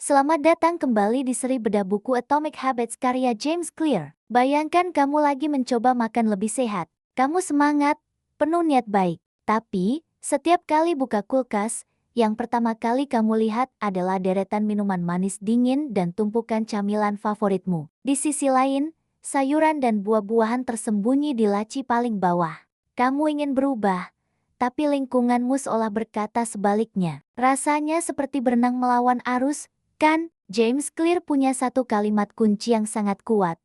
Selamat datang kembali di seri bedah buku Atomic Habits karya James Clear. Bayangkan kamu lagi mencoba makan lebih sehat. Kamu semangat, penuh niat baik. Tapi, setiap kali buka kulkas, yang pertama kali kamu lihat adalah deretan minuman manis dingin dan tumpukan camilan favoritmu. Di sisi lain, sayuran dan buah-buahan tersembunyi di laci paling bawah. Kamu ingin berubah, tapi lingkunganmu seolah berkata sebaliknya. Rasanya seperti berenang melawan arus, kan? James Clear punya satu kalimat kunci yang sangat kuat.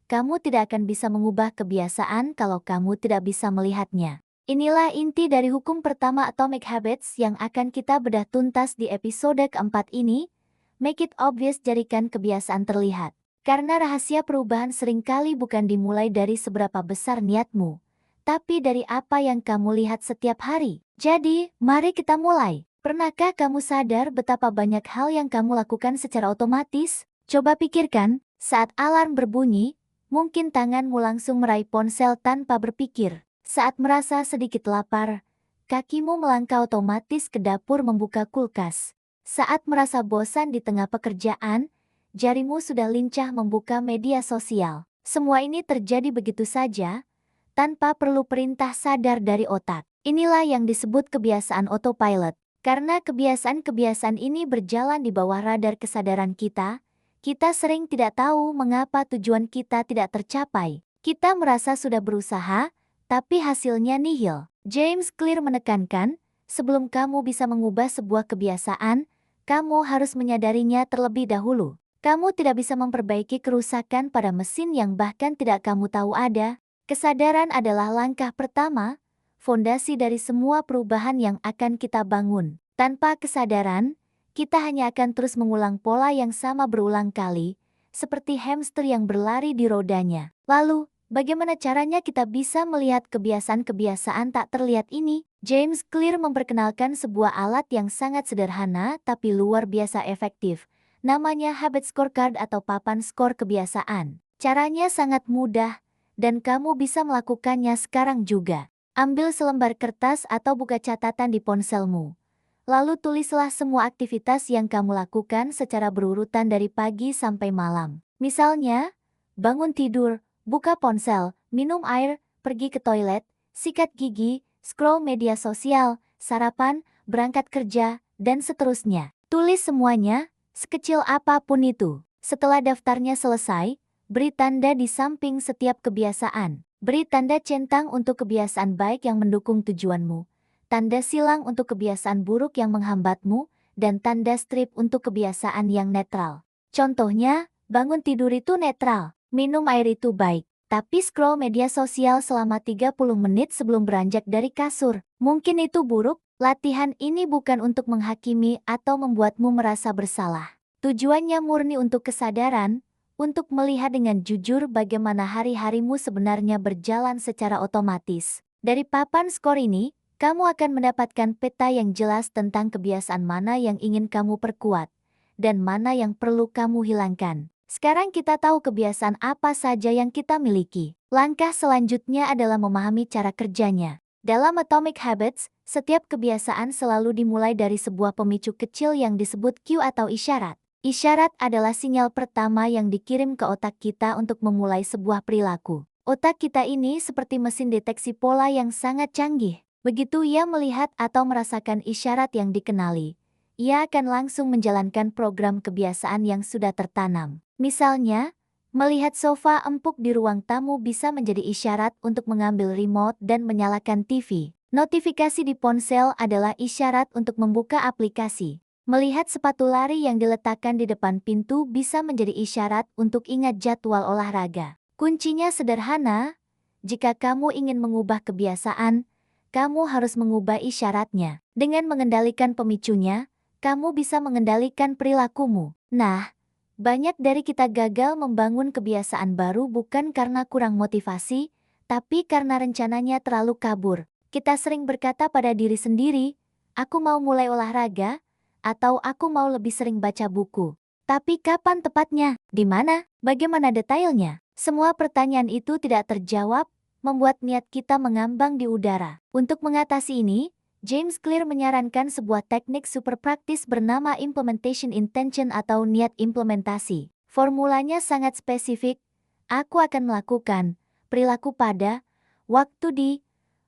Kamu tidak akan bisa mengubah kebiasaan kalau kamu tidak bisa melihatnya. Inilah inti dari hukum pertama Atomic Habits yang akan kita bedah tuntas di episode keempat ini. Make it obvious, jadikan kebiasaan terlihat. Karena rahasia perubahan seringkali bukan dimulai dari seberapa besar niatmu, tapi dari apa yang kamu lihat setiap hari. Jadi, mari kita mulai. Pernahkah kamu sadar betapa banyak hal yang kamu lakukan secara otomatis? Coba pikirkan, saat alarm berbunyi, mungkin tanganmu langsung meraih ponsel tanpa berpikir. Saat merasa sedikit lapar, kakimu melangkah otomatis ke dapur membuka kulkas. Saat merasa bosan di tengah pekerjaan, jarimu sudah lincah membuka media sosial. Semua ini terjadi begitu saja, tanpa perlu perintah sadar dari otak. Inilah yang disebut kebiasaan autopilot. Karena kebiasaan-kebiasaan ini berjalan di bawah radar kesadaran kita sering tidak tahu mengapa tujuan kita tidak tercapai. Kita merasa sudah berusaha, tapi hasilnya nihil. James Clear menekankan, sebelum kamu bisa mengubah sebuah kebiasaan, kamu harus menyadarinya terlebih dahulu. Kamu tidak bisa memperbaiki kerusakan pada mesin yang bahkan tidak kamu tahu ada. Kesadaran adalah langkah pertama, fondasi dari semua perubahan yang akan kita bangun. Tanpa kesadaran, kita hanya akan terus mengulang pola yang sama berulang kali, seperti hamster yang berlari di rodanya. Lalu, bagaimana caranya kita bisa melihat kebiasaan-kebiasaan tak terlihat ini? James Clear memperkenalkan sebuah alat yang sangat sederhana tapi luar biasa efektif. Namanya Habit Scorecard atau papan skor kebiasaan. Caranya sangat mudah, dan kamu bisa melakukannya sekarang juga. Ambil selembar kertas atau buka catatan di ponselmu. Lalu tulislah semua aktivitas yang kamu lakukan secara berurutan dari pagi sampai malam. Misalnya, bangun tidur, buka ponsel, minum air, pergi ke toilet, sikat gigi, scroll media sosial, sarapan, berangkat kerja, dan seterusnya. Tulis semuanya, sekecil apapun itu. Setelah daftarnya selesai, beri tanda di samping setiap kebiasaan. Beri tanda centang untuk kebiasaan baik yang mendukung tujuanmu, tanda silang untuk kebiasaan buruk yang menghambatmu, dan tanda strip untuk kebiasaan yang netral. Contohnya, bangun tidur itu netral, minum air itu baik, tapi scroll media sosial selama 30 menit sebelum beranjak dari kasur, mungkin itu buruk. Latihan ini bukan untuk menghakimi atau membuatmu merasa bersalah. Tujuannya murni untuk kesadaran, untuk melihat dengan jujur bagaimana hari-harimu sebenarnya berjalan secara otomatis. Dari papan skor ini, kamu akan mendapatkan peta yang jelas tentang kebiasaan mana yang ingin kamu perkuat, dan mana yang perlu kamu hilangkan. Sekarang kita tahu kebiasaan apa saja yang kita miliki. Langkah selanjutnya adalah memahami cara kerjanya. Dalam Atomic Habits, setiap kebiasaan selalu dimulai dari sebuah pemicu kecil yang disebut cue atau isyarat. Isyarat adalah sinyal pertama yang dikirim ke otak kita untuk memulai sebuah perilaku. Otak kita ini seperti mesin deteksi pola yang sangat canggih. Begitu ia melihat atau merasakan isyarat yang dikenali, ia akan langsung menjalankan program kebiasaan yang sudah tertanam. Misalnya, melihat sofa empuk di ruang tamu bisa menjadi isyarat untuk mengambil remote dan menyalakan TV. Notifikasi di ponsel adalah isyarat untuk membuka aplikasi. Melihat sepatu lari yang diletakkan di depan pintu bisa menjadi isyarat untuk ingat jadwal olahraga. Kuncinya sederhana, jika kamu ingin mengubah kebiasaan, kamu harus mengubah isyaratnya. Dengan mengendalikan pemicunya, kamu bisa mengendalikan perilakumu. Nah, banyak dari kita gagal membangun kebiasaan baru bukan karena kurang motivasi, tapi karena rencananya terlalu kabur. Kita sering berkata pada diri sendiri, aku mau mulai olahraga, atau aku mau lebih sering baca buku. Tapi kapan tepatnya? Di mana? Bagaimana detailnya? Semua pertanyaan itu tidak terjawab, membuat niat kita mengambang di udara. Untuk mengatasi ini, James Clear menyarankan sebuah teknik super praktis bernama Implementation Intention atau niat implementasi. Formulanya sangat spesifik. Aku akan melakukan perilaku pada, waktu di,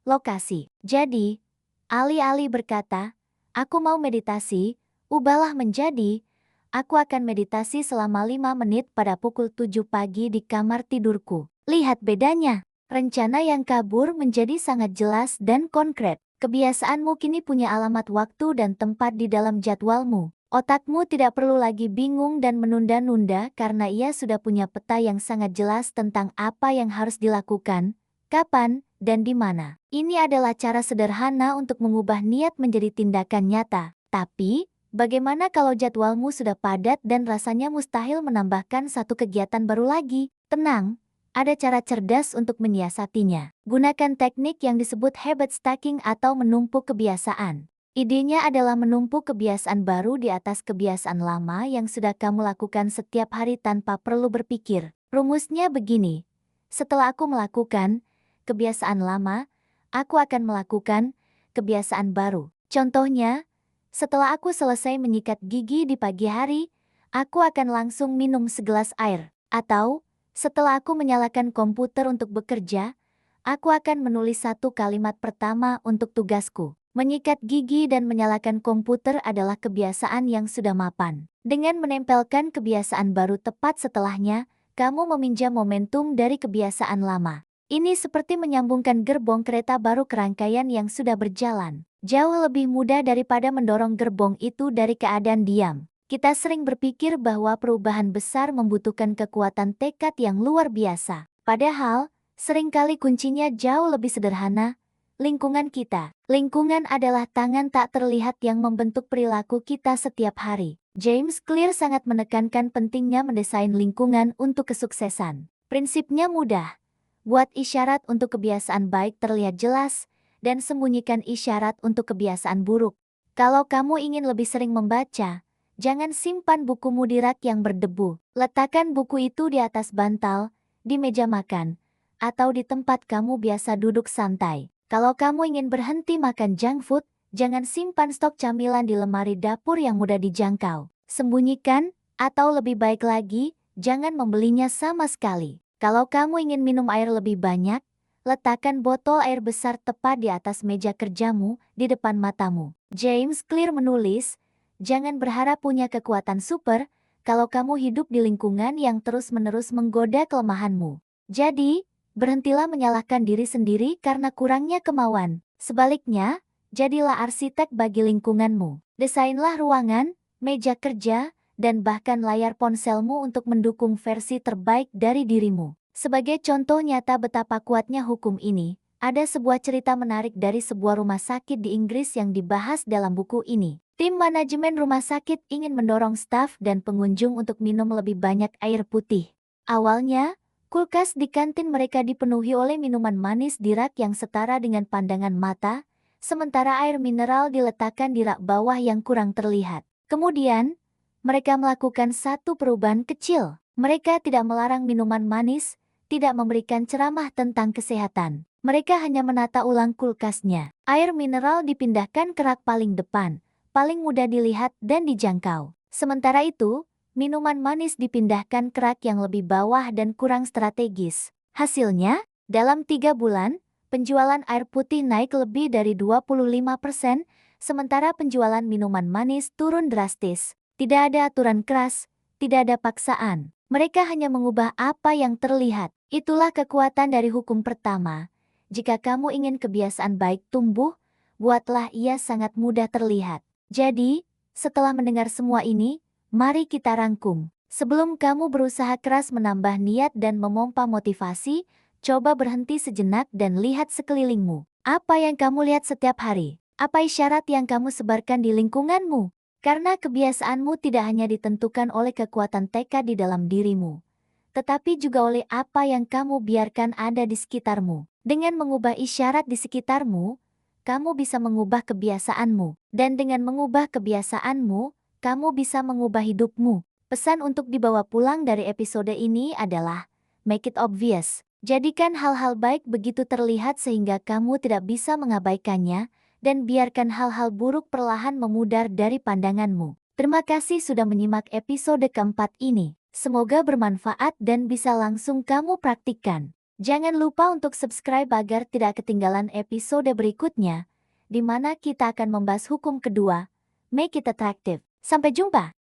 lokasi. Jadi, alih-alih berkata, aku mau meditasi, ubahlah menjadi, aku akan meditasi selama 5 menit pada pukul 7 pagi di kamar tidurku. Lihat bedanya. Rencana yang kabur menjadi sangat jelas dan konkret. Kebiasaanmu kini punya alamat waktu dan tempat di dalam jadwalmu. Otakmu tidak perlu lagi bingung dan menunda-nunda karena ia sudah punya peta yang sangat jelas tentang apa yang harus dilakukan, kapan, dan di mana. Ini adalah cara sederhana untuk mengubah niat menjadi tindakan nyata. Tapi, bagaimana kalau jadwalmu sudah padat dan rasanya mustahil menambahkan satu kegiatan baru lagi? Tenang. Ada cara cerdas untuk menyiasatinya. Gunakan teknik yang disebut habit stacking atau menumpuk kebiasaan. Idenya adalah menumpuk kebiasaan baru di atas kebiasaan lama yang sudah kamu lakukan setiap hari tanpa perlu berpikir. Rumusnya begini. Setelah aku melakukan kebiasaan lama, aku akan melakukan kebiasaan baru. Contohnya, setelah aku selesai menyikat gigi di pagi hari, aku akan langsung minum segelas air. Atau, setelah aku menyalakan komputer untuk bekerja, aku akan menulis satu kalimat pertama untuk tugasku. Menyikat gigi dan menyalakan komputer adalah kebiasaan yang sudah mapan. Dengan menempelkan kebiasaan baru tepat setelahnya, kamu meminjam momentum dari kebiasaan lama. Ini seperti menyambungkan gerbong kereta baru ke rangkaian yang sudah berjalan. Jauh lebih mudah daripada mendorong gerbong itu dari keadaan diam. Kita sering berpikir bahwa perubahan besar membutuhkan kekuatan tekad yang luar biasa. Padahal, seringkali kuncinya jauh lebih sederhana. Lingkungan kita. Lingkungan adalah tangan tak terlihat yang membentuk perilaku kita setiap hari. James Clear sangat menekankan pentingnya mendesain lingkungan untuk kesuksesan. Prinsipnya mudah. Buat isyarat untuk kebiasaan baik terlihat jelas, dan sembunyikan isyarat untuk kebiasaan buruk. Kalau kamu ingin lebih sering membaca, jangan simpan bukumu di rak yang berdebu. Letakkan buku itu di atas bantal, di meja makan, atau di tempat kamu biasa duduk santai. Kalau kamu ingin berhenti makan junk food, jangan simpan stok camilan di lemari dapur yang mudah dijangkau. Sembunyikan, atau lebih baik lagi, jangan membelinya sama sekali. Kalau kamu ingin minum air lebih banyak, letakkan botol air besar tepat di atas meja kerjamu, di depan matamu. James Clear menulis, jangan berharap punya kekuatan super kalau kamu hidup di lingkungan yang terus-menerus menggoda kelemahanmu. Jadi, berhentilah menyalahkan diri sendiri karena kurangnya kemauan. Sebaliknya, jadilah arsitek bagi lingkunganmu. Desainlah ruangan, meja kerja, dan bahkan layar ponselmu untuk mendukung versi terbaik dari dirimu. Sebagai contoh nyata betapa kuatnya hukum ini, ada sebuah cerita menarik dari sebuah rumah sakit di Inggris yang dibahas dalam buku ini. Tim manajemen rumah sakit ingin mendorong staf dan pengunjung untuk minum lebih banyak air putih. Awalnya, kulkas di kantin mereka dipenuhi oleh minuman manis di rak yang setara dengan pandangan mata, sementara air mineral diletakkan di rak bawah yang kurang terlihat. Kemudian, mereka melakukan satu perubahan kecil. Mereka tidak melarang minuman manis, tidak memberikan ceramah tentang kesehatan. Mereka hanya menata ulang kulkasnya. Air mineral dipindahkan ke rak paling depan, paling mudah dilihat dan dijangkau. Sementara itu, minuman manis dipindahkan ke rak yang lebih bawah dan kurang strategis. Hasilnya, dalam 3 bulan, penjualan air putih naik lebih dari 25%, sementara penjualan minuman manis turun drastis. Tidak ada aturan keras, tidak ada paksaan. Mereka hanya mengubah apa yang terlihat. Itulah kekuatan dari hukum pertama. Jika kamu ingin kebiasaan baik tumbuh, buatlah ia sangat mudah terlihat. Jadi, setelah mendengar semua ini, mari kita rangkum. Sebelum kamu berusaha keras menambah niat dan memompa motivasi, coba berhenti sejenak dan lihat sekelilingmu. Apa yang kamu lihat setiap hari? Apa isyarat yang kamu sebarkan di lingkunganmu? Karena kebiasaanmu tidak hanya ditentukan oleh kekuatan tekad di dalam dirimu, tetapi juga oleh apa yang kamu biarkan ada di sekitarmu. Dengan mengubah isyarat di sekitarmu, kamu bisa mengubah kebiasaanmu. Dan dengan mengubah kebiasaanmu, kamu bisa mengubah hidupmu. Pesan untuk dibawa pulang dari episode ini adalah, make it obvious. Jadikan hal-hal baik begitu terlihat sehingga kamu tidak bisa mengabaikannya, dan biarkan hal-hal buruk perlahan memudar dari pandanganmu. Terima kasih sudah menyimak episode keempat ini. Semoga bermanfaat dan bisa langsung kamu praktikkan. Jangan lupa untuk subscribe agar tidak ketinggalan episode berikutnya, di mana kita akan membahas hukum kedua, make it attractive. Sampai jumpa!